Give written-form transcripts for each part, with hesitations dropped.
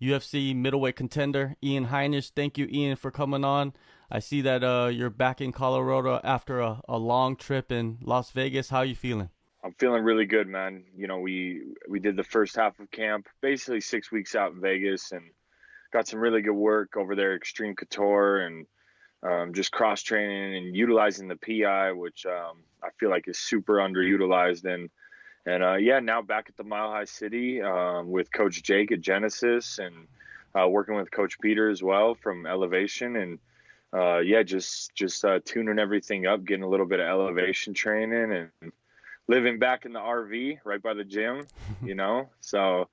UFC middleweight contender, Heinisch. Thank you, Ian, for coming on. I see that you're back in Colorado after a long trip in Las Vegas. How are you feeling? I'm feeling really good, man. We did the first half of camp, basically 6 weeks out in Vegas, and got some really good work over there, Extreme Couture, and just cross training and utilizing the PI, which I feel like is super underutilized. And yeah, now back at the Mile High City with Coach Jake at Genesis, and working with Coach Peter as well from Elevation, and yeah, just tuning everything up, getting a little bit of elevation training, and living back in the RV right by the gym. So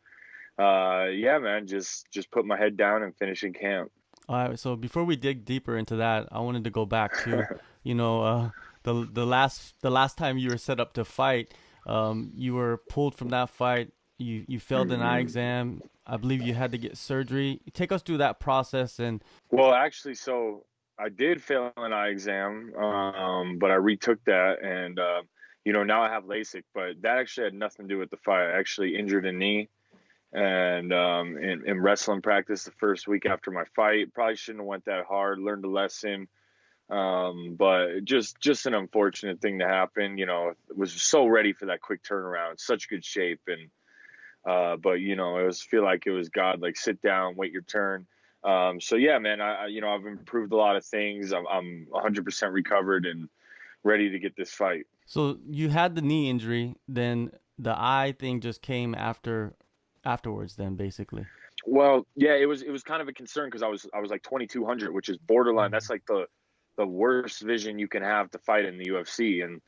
yeah, man, just put my head down and finishing camp. All right, so before we dig deeper into that, I wanted to go back to, you know, the last time you were set up to fight, you were pulled from that fight. You failed an eye exam. I believe you had to get surgery. Take us through that process and. Well, actually, so I did fail an eye exam, but I retook that, and now I have LASIK. But that actually had nothing to do with the fight. I actually injured a knee, and in wrestling practice the first week after my fight, probably shouldn't have went that hard. Learned a lesson, but just an unfortunate thing to happen. Was so ready for that quick turnaround, such good shape, and but it was feel like it was God, like sit down, wait your turn. So yeah, man, I've improved a lot of things. I'm 100% recovered and ready to get this fight. So you had the knee injury, then the eye thing just came afterwards then basically. Well, yeah, it was kind of a concern because I was like 2200, which is borderline. That's like the worst vision you can have to fight in the UFC. And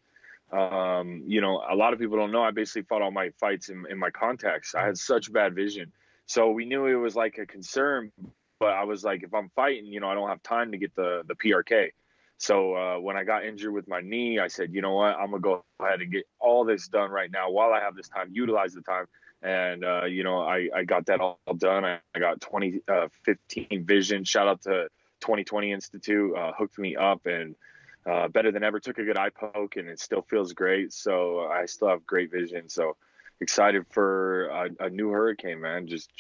a lot of people don't know I basically fought all my fights in my contacts. I had such bad vision. So we knew it was like a concern, but I was like, if I'm fighting, I don't have time to get the PRK. So when I got injured with my knee, I said, you know what, I'm going to go ahead and get all this done right now while I have this time, utilize the time. And, I got that all done. I got 2015 vision. Shout out to 2020 Institute, hooked me up, and better than ever. Took a good eye poke, and it still feels great. So I still have great vision. So excited for a new hurricane, man. Just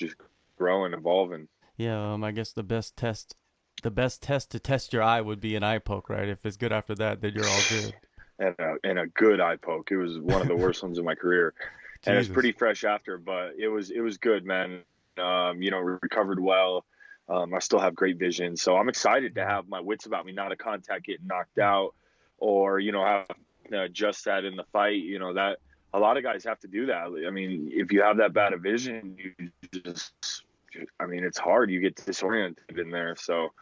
growing, evolving. Yeah, I guess the best test to test your eye would be an eye poke, right? If it's good after that, then you're all good. And a good eye poke. It was one of the worst ones in my career, and it's Jesus. pretty fresh after, but it was good, man. Recovered well. I still have great vision, so I'm excited to have my wits about me, not a contact getting knocked out, or have to adjust that in the fight. That a lot of guys have to do that. I mean, if you have that bad of vision, it's hard. You get disoriented in there. So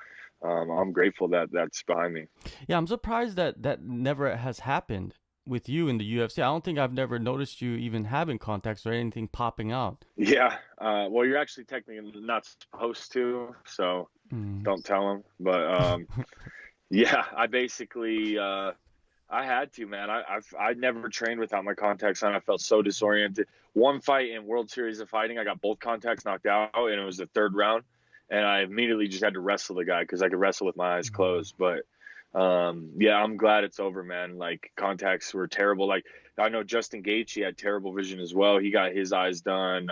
I'm grateful that that's behind me. Yeah, I'm surprised that never has happened with you in the UFC. I don't think I've never noticed you even having contacts or anything popping out. Yeah. Well, you're actually technically not supposed to, so Mm. don't tell them. But yeah, I basically I had to, man. I never trained without my contacts on. I felt so disoriented. One fight in World Series of Fighting, I got both contacts knocked out, and it was the third round, and I immediately just had to wrestle the guy because I could wrestle with my eyes closed. But yeah, I'm glad it's over, man. Like, contacts were terrible. Like, I know Justin Gaethje had terrible vision as well. He got his eyes done.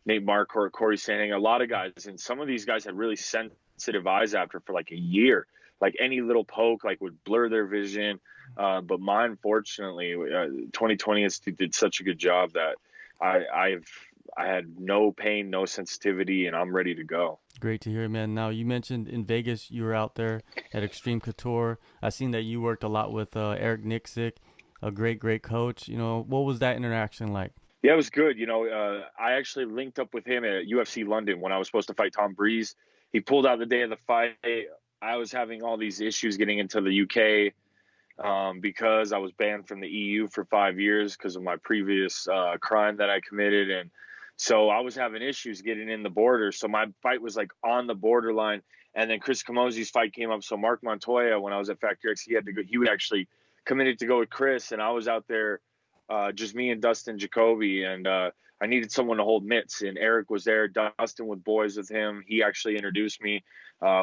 Nate Marquardt, Corey Sandhagen, a lot of guys, and some of these guys had really sensitive eyes after for like a year. Like, any little poke like would blur their vision. But mine, fortunately, 2020 Institute did such a good job that I had no pain, no sensitivity, and I'm ready to go. Great to hear, man. Now, you mentioned in Vegas you were out there at Extreme Couture. I seen that you worked a lot with Eric Nixick, a great coach. What was that interaction like? Yeah, it was good. I actually linked up with him at UFC London when I was supposed to fight Tom Breeze. He pulled out the day of the fight. I was having all these issues getting into the UK, because I was banned from the EU for 5 years because of my previous crime that I committed. And so I was having issues getting in the border. So my fight was like on the borderline. And then Chris Camozzi's fight came up. So Mark Montoya, when I was at Factory X, he had to go. He would actually committed to go with Chris, and I was out there, just me and Dustin Jacoby, and I needed someone to hold mitts. And Eric was there. Dustin with boys with him. He actually introduced me.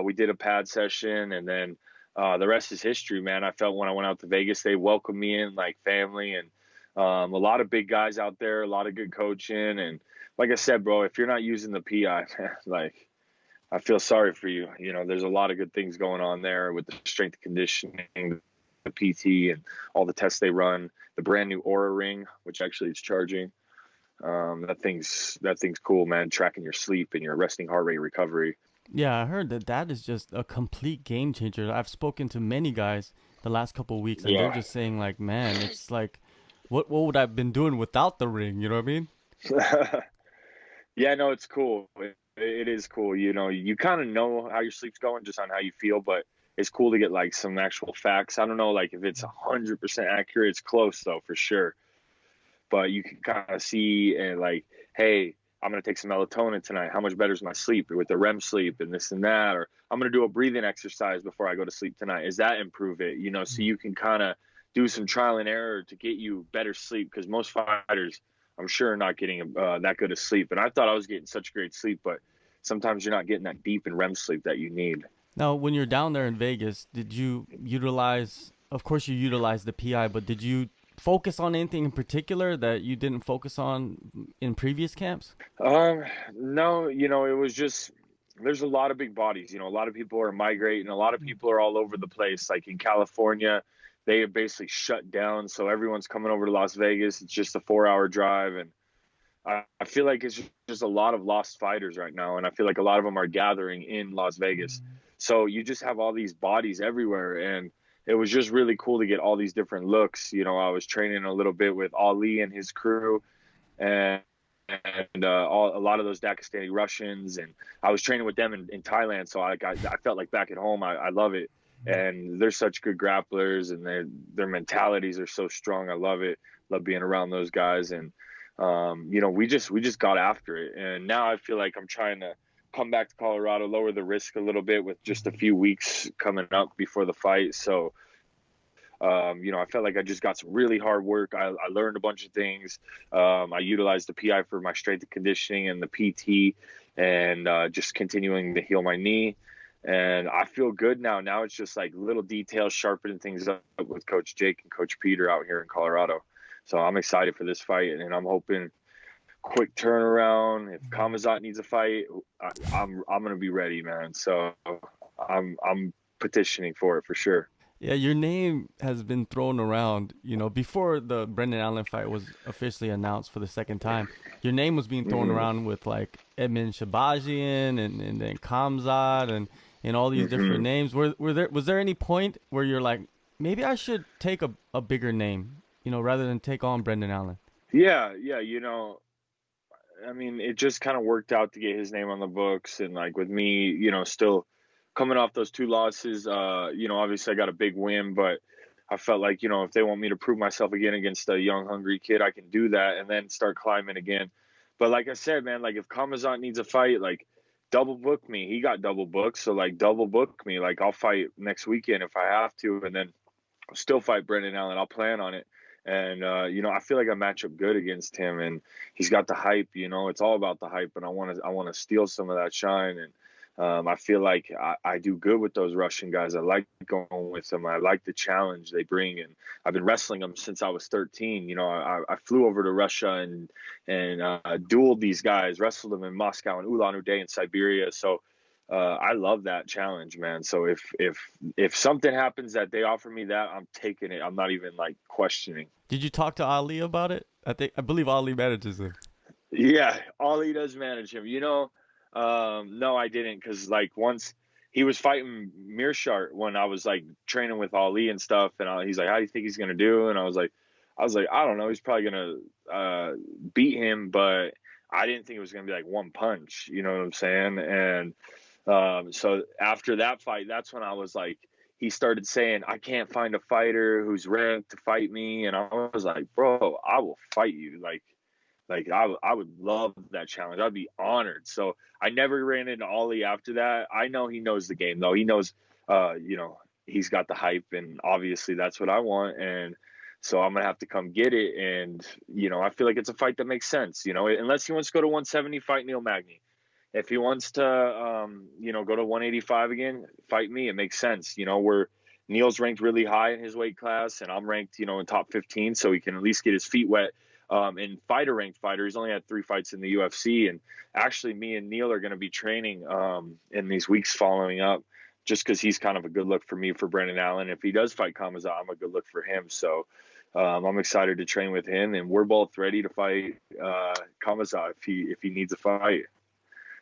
We did a pad session, and then the rest is history, man. I felt when I went out to Vegas, they welcomed me in like family, and A lot of big guys out there, a lot of good coaching, and like I said, bro, if you're not using the PI, like I feel sorry for you. You know, there's a lot of good things going on there with the strength conditioning, the PT, and all the tests they run. The brand new Aura ring, which actually is charging. That thing's cool, man. Tracking your sleep and your resting heart rate recovery. Yeah, I heard that that is just a complete game changer. I've spoken to many guys the last couple of weeks, and they're Yeah. just saying like, man, it's like, what would I've been doing without the ring? You know what I mean? Yeah, no, it's cool. It is cool. You know, you kind of know how your sleep's going just on how you feel, but it's cool to get like some actual facts. I don't know, like if it's 100% accurate. It's close though, for sure. But you can kind of see and like, hey, I'm gonna take some melatonin tonight. How much better is my sleep with the REM sleep and this and that? Or I'm gonna do a breathing exercise before I go to sleep tonight. Is that improve it? You know, so you can kind of do some trial and error to get you better sleep because most fighters, I'm sure, are not getting that good of sleep. And I thought I was getting such great sleep, but sometimes you're not getting that deep and REM sleep that you need. Now, when you're down there in Vegas, did you utilize? Of course, you utilized the PI, but did you focus on anything in particular that you didn't focus on in previous camps? Um, no, you know, it was just there's a lot of big bodies. You know, a lot of people are migrating, a lot of people are all over the place. Like in California, they have basically shut down, so everyone's coming over to Las Vegas. It's just a 4 hour drive, and I feel like it's just a lot of lost fighters right now, and I feel like a lot of them are gathering in Las Vegas. So you just have all these bodies everywhere, and it was just really cool to get all these different looks. You know, I was training a little bit with Ali and his crew, and a lot of those Dagestani Russians, and I was training with them in Thailand. So I felt like back at home. I love it, and they're such good grapplers, and their mentalities are so strong. I love it. Love being around those guys, and you know, we just got after it, and now I feel like I'm trying to come back to Colorado, lower the risk a little bit with just a few weeks coming up before the fight. So you know, I felt like I just got some really hard work. I learned a bunch of things. I utilized the PI for my strength and conditioning and the PT, and just continuing to heal my knee. And I feel good now. Now it's just like little details, sharpening things up with Coach Jake and Coach Peter out here in Colorado. So I'm excited for this fight, and I'm hoping quick turnaround. If Khamzat needs a fight, I'm gonna be ready, man. So I'm petitioning for it for sure. Yeah, your name has been thrown around. You know, before the Brendan Allen fight was officially announced for the second time, your name was being thrown Hmm. around with like Edmund Shabazian and then Kamzat and all these different Hmm. names. Was there any point where you're like, maybe I should take a bigger name, you know, rather than take on Brendan Allen? Yeah, yeah, you know, I mean, it just kind of worked out to get his name on the books, and like with me, you know, still coming off those two losses, you know, obviously I got a big win, but I felt like, you know, if they want me to prove myself again against a young, hungry kid, I can do that and then start climbing again. But like I said, man, like if Kamazant needs a fight, like double book me. He got double booked, so like double book me. Like I'll fight next weekend if I have to, and then still fight Brendan Allen. I'll plan on it. And you know, I feel like I match up good against him, and he's got the hype. You know, it's all about the hype, and I want to steal some of that shine. And I feel like I do good with those Russian guys. I like going with them. I like the challenge they bring, and I've been wrestling them since I was 13. You know, I flew over to Russia and dueled these guys, wrestled them in Moscow and Ulan-Ude in Siberia. So I love that challenge, man. So if something happens that they offer me that, I'm taking it. I'm not even like questioning. Did you talk to Ali about it? I believe Ali manages him. Yeah, all he does manage him. You know, no, I didn't, because like once he was fighting Mearshart when I was like training with Ali and stuff, and he's like, "How do you think he's gonna do?" And I was like, I don't know. He's probably gonna beat him, but I didn't think it was gonna be like one punch. You know what I'm saying? And so after that fight, that's when I was like, he started saying, I can't find a fighter who's ranked to fight me. And I was like, bro, I will fight you. Like I would love that challenge. I'd be honored. So I never ran into Ollie after that. I know he knows the game though. He knows, you know, he's got the hype, and obviously that's what I want. And so I'm gonna have to come get it. And you know, I feel like it's a fight that makes sense. You know, unless he wants to go to 170, fight Neil Magny. If he wants to, you know, go to 185 again, fight me. It makes sense. You know, Neil's ranked really high in his weight class, and I'm ranked, in top 15, so he can at least get his feet wet. And ranked fighter, he's only had 3 fights in the UFC, and actually, me and Neil are going to be training in these weeks following up, just because he's kind of a good look for me for Brendan Allen. If he does fight Khamzat, I'm a good look for him. So I'm excited to train with him, and we're both ready to fight Khamzat if he needs a fight.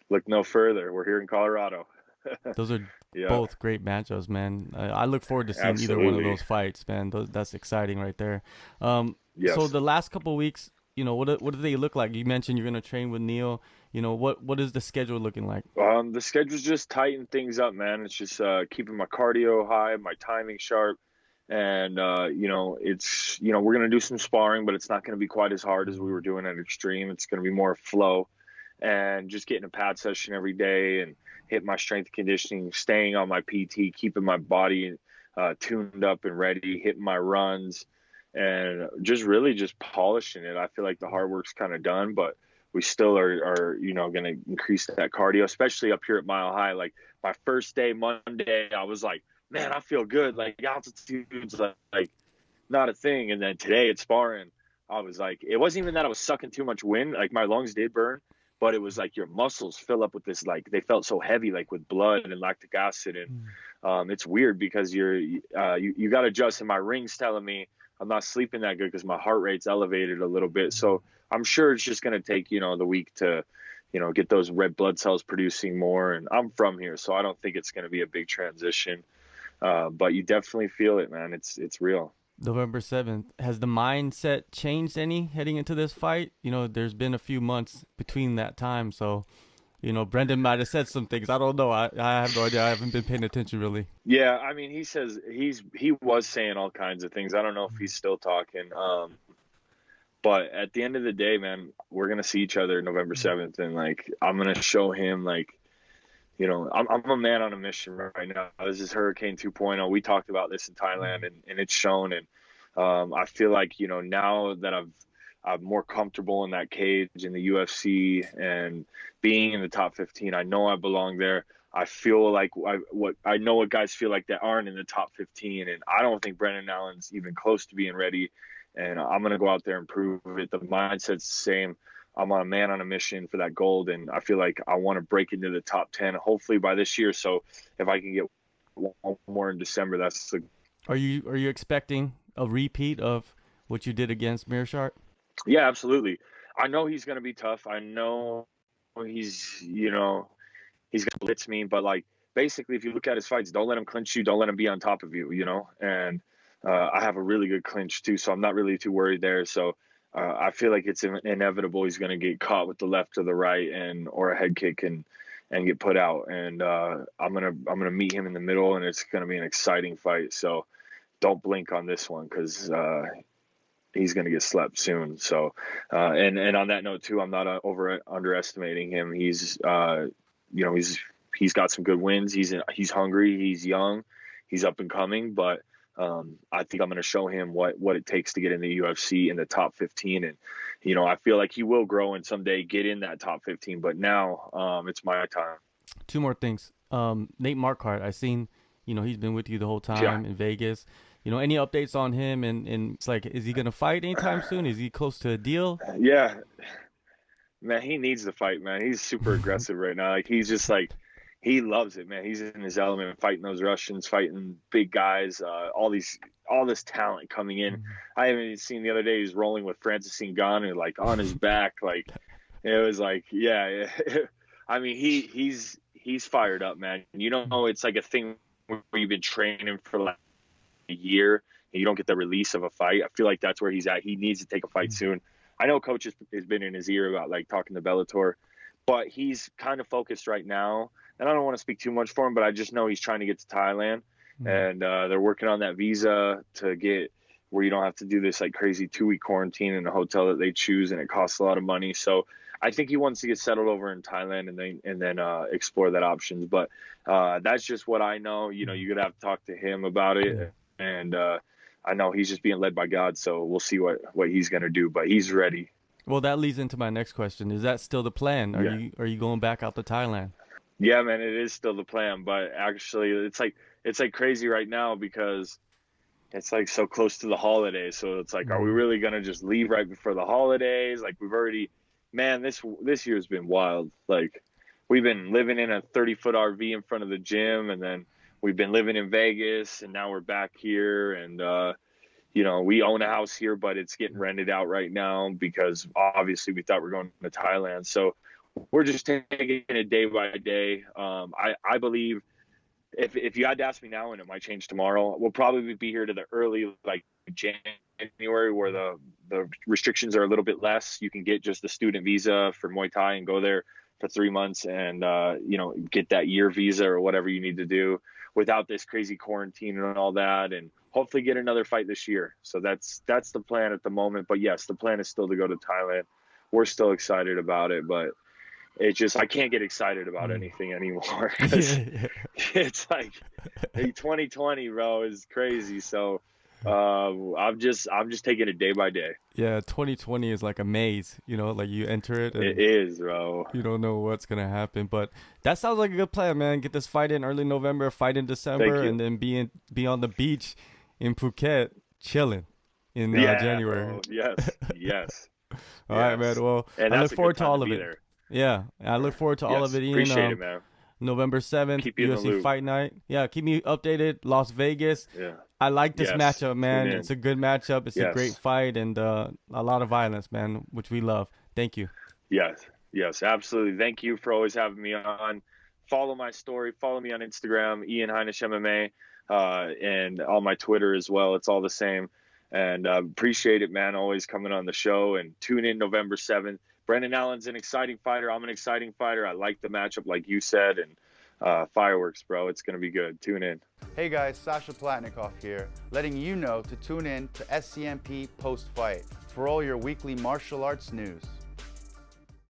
Look no further. We're here in Colorado. Those are both great matchups, man. I look forward to seeing either one of those fights, man. That's exciting right there. Yes. So the last couple of weeks, what do they look like? You mentioned you're going to train with Neil. What is the schedule looking like? The schedule's just tighten things up, man. It's just keeping my cardio high, my timing sharp. And, it's, we're going to do some sparring, but it's not going to be quite as hard as we were doing at Extreme. It's going to be more flow and just getting a pad session every day and hit my strength conditioning, staying on my PT, keeping my body tuned up and ready, hitting my runs, and just really just polishing it. I feel like the hard work's kind of done, but we still are going to increase that cardio, especially up here at Mile High. Like my first day, Monday, I was like, man, I feel good. Like altitude's like not a thing. And then today at sparring, I was like, it wasn't even that I was sucking too much wind. Like my lungs did burn, but it was like your muscles fill up with this, like they felt so heavy, like with blood and lactic acid. And it's weird because you got to adjust. And my ring's telling me I'm not sleeping that good because my heart rate's elevated a little bit. So I'm sure it's just going to take, the week to, get those red blood cells producing more. And I'm from here, so I don't think it's going to be a big transition. But you definitely feel it, man. It's real. November 7th. Has the mindset changed any heading into this fight? There's been a few months between that time. So, Brendan might have said some things. I don't know. I have no idea. I haven't been paying attention really. Yeah, I mean, he says he was saying all kinds of things. I don't know if he's still talking. But at the end of the day, man, we're going to see each other November 7th. And, I'm going to show him, I'm a man on a mission right now. This is Hurricane 2.0. We talked about this in Thailand, and it's shown. And I feel like, now that I'm more comfortable in that cage in the UFC and being in the top 15, I know I belong there. I feel like I know what guys feel like that aren't in the top 15, and I don't think Brendan Allen's even close to being ready. And I'm going to go out there and prove it. The mindset's the same. I'm a man on a mission for that gold, and I feel like I want to break into the top 10, hopefully by this year. So if I can get one more in December, that's the. Are you expecting a repeat of what you did against Mearshart? Yeah, absolutely. I know he's going to be tough. I know he's going to blitz me, but basically, if you look at his fights, don't let him clinch you. Don't let him be on top of you, and I have a really good clinch too, so I'm not really too worried there. So I feel like it's inevitable he's going to get caught with the left or the right or a head kick and get put out. And I'm gonna meet him in the middle, and it's going to be an exciting fight. So don't blink on this one because he's going to get slept soon. So and on that note too, I'm not underestimating him. He's he's got some good wins. He's hungry. He's young. He's up and coming, but I think I'm going to show him what it takes to get in the UFC in the top 15. And, I feel like he will grow and someday get in that top 15. But now it's my time. 2 more things. Nate Marquardt, I seen, he's been with you the whole time in Vegas. Any updates on him? And it's like, is he going to fight anytime soon? Is he close to a deal? Yeah. Man, he needs to fight, man. He's super aggressive right now. He's just he loves it, man. He's in his element, fighting those Russians, fighting big guys, all this talent coming in. I haven't even seen the other day he's rolling with Francis Ngannou, on his back. It was yeah. I mean, he's fired up, man. It's like a thing where you've been training for a year and you don't get the release of a fight. I feel like that's where he's at. He needs to take a fight soon. I know coach has been in his ear about talking to Bellator, but he's kind of focused right now. And I don't want to speak too much for him, but I just know he's trying to get to Thailand. And they're working on that visa to get where you don't have to do this crazy 2-week quarantine in a hotel that they choose, and it costs a lot of money. So I think he wants to get settled over in Thailand and then explore that options. But that's just what I know. You're gonna have to talk to him about it, and I know he's just being led by God. So we'll see what he's gonna do, but he's ready. Well, that leads into my next question. Is that still the plan? Are you going back out to Thailand? Yeah, man, it is still the plan, but actually it's it's like crazy right now because it's like so close to the holidays. So it's like, are we really going to just leave right before the holidays? Like we've already, man, this year's been wild. Like we've been living in a 30-foot RV in front of the gym, and then we've been living in Vegas, and now we're back here. And, you know, we own a house here, but it's getting rented out right now because obviously we thought we were going to Thailand. So we're just taking it day by day. I believe if you had to ask me now, and it might change tomorrow, we'll probably be here to the early, like January, where the restrictions are a little bit less. You can get just the student visa for Muay Thai and go there for 3 months and, you know, get that year visa or whatever you need to do without this crazy quarantine and all that. And hopefully get another fight this year. So that's the plan at the moment. But yes, the plan is still to go to Thailand. We're still excited about it, but it's just, I can't get excited about anything anymore. It's like 2020, bro, is crazy. So I'm just taking it day by day. Yeah, 2020 is like a maze, you know, like you enter it. And it is, bro. You don't know what's going to happen. But that sounds like a good plan, man. Get this fight in early November, fight in December, and then be on the beach in Phuket chilling in January. Bro. Yes. All right, man. Well, and I look forward to all of it. There. Yeah, I look forward to all of it, Ian. Appreciate it, man. November 7th, UFC Fight Night. Yeah, keep me updated. Las Vegas. Yeah. I like this matchup, man. It's a good matchup. It's a great fight and a lot of violence, man, which we love. Thank you. Yes, absolutely. Thank you for always having me on. Follow my story. Follow me on Instagram, Ian Heinisch MMA, and on my Twitter as well. It's all the same. And appreciate it, man, always coming on the show. And tune in November 7th. Brendan Allen's an exciting fighter. I'm an exciting fighter. I like the matchup, like you said, and fireworks, bro. It's going to be good. Tune in. Hey guys, Sasha Platnikoff here, letting you know to tune in to SCMP Post Fight for all your weekly martial arts news.